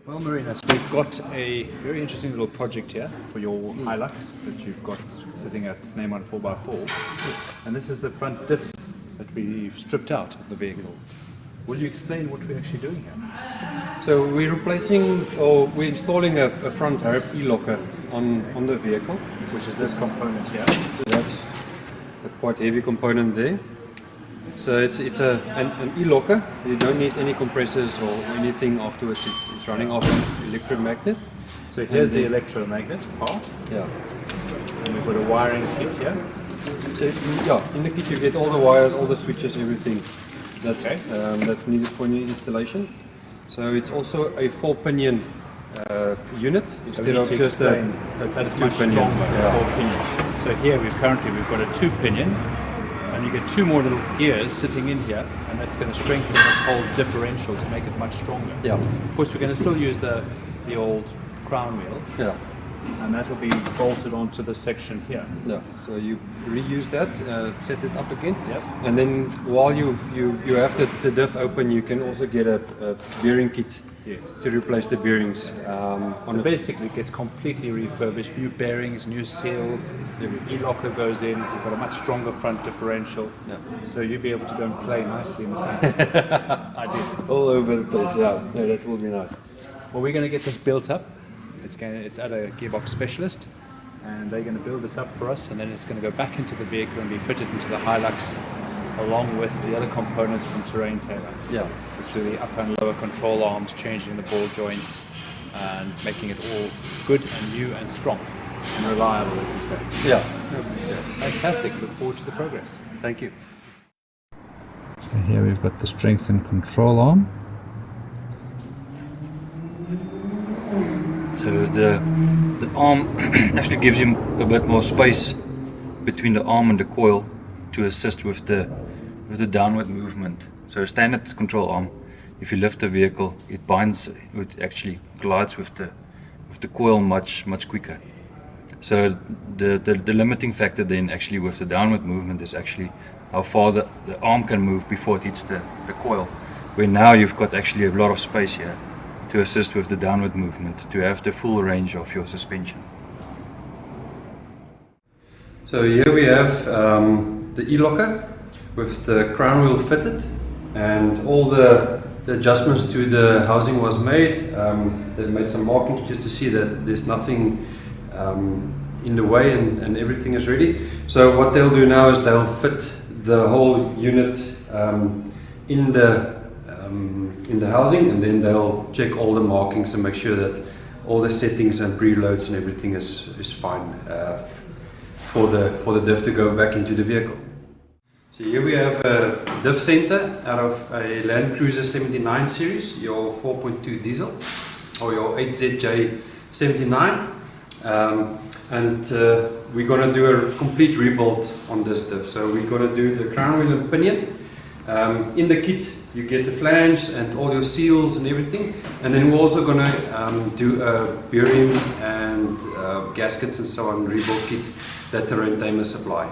Well, Marina, so we've got a very interesting little project here for your Hilux that you've got sitting at its name on 4x4. And this is the front diff that we've stripped out of the vehicle. Will you explain what we're actually doing here? So we're replacing, or we're installing a front harp e-locker on the vehicle. Which is this component here. So that's a quite heavy component there. So it's an e-locker. You don't need any compressors or anything afterwards. It's running off an electromagnet. So here's the electromagnet part. Yeah. And we've got a wiring kit here. So yeah, in the kit you get all the wires, all the switches, everything that's needed for new installation. So it's also a 4-pinion unit instead of just a 2-pinion. Yeah. 4 pinions. So here we've got a 2-pinion, and you get 2 more little gears sitting in here, and that's going to strengthen this whole differential to make it much stronger. Yeah. Of course, we're going to still use the old crown wheel. Yeah. And that will be bolted onto this section here. Yeah. So you reuse that, set it up again. Yep. And then while you have the diff open, you can also get a bearing kit. Yes. To replace the bearings. So basically it gets completely refurbished, new bearings, new seals, the e-locker goes in, we've got a much stronger front differential, so you'll be able to go and play nicely in the sun. I did. All over the place, yeah. No, that will be nice. Well, we're going to get this built up. It's at a gearbox specialist, and they're going to build this up for us, and then it's going to go back into the vehicle and be fitted into the Hilux along with the other components from Terrain Tamer. Yeah. Which are the upper and lower control arms, changing the ball joints and making it all good and new and strong and reliable, as you say. Yeah. Fantastic. Look forward to the progress. Thank you. So here we've got the strength and control arm. So the arm actually gives you a bit more space between the arm and the coil to assist with the downward movement. So a standard control arm, if you lift the vehicle, it actually glides with the coil much quicker. So the limiting factor then actually with the downward movement is actually how far the arm can move before it hits the coil. Where now you've got actually a lot of space here to assist with the downward movement, to have the full range of your suspension. So here we have the e-locker with the crown wheel fitted, and all the adjustments to the housing was made. They've made some markings just to see that there's nothing in the way, and everything is ready. So what they'll do now is they'll fit the whole unit in the housing, and then they'll check all the markings and make sure that all the settings and preloads and everything is fine for the diff to go back into the vehicle. So here we have a diff center out of a Land Cruiser 79 series, your 4.2 diesel, or your 8ZJ79, and we're going to do a complete rebuild on this diff. So we're going to do the crown wheel and pinion. In the kit you get the flange and all your seals and everything, and then we're also going to do a bearing and gaskets and so on rebuild kit that Terrain Tamer supply.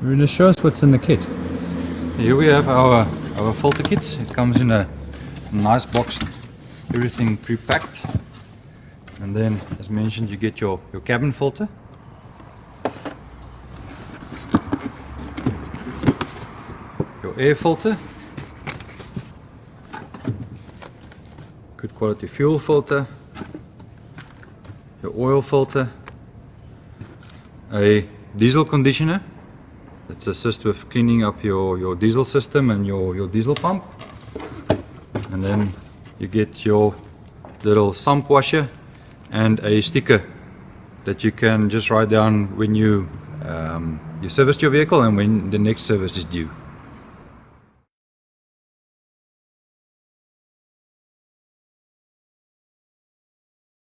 Marina, show us what's in the kit. Here we have our filter kits. It comes in a nice box, everything pre-packed. And then, as mentioned, you get your cabin filter. Your air filter. Good quality fuel filter. Your oil filter. A diesel conditioner that assists with cleaning up your diesel system and your diesel pump. And then you get your little sump washer and a sticker that you can just write down when you service your vehicle and when the next service is due.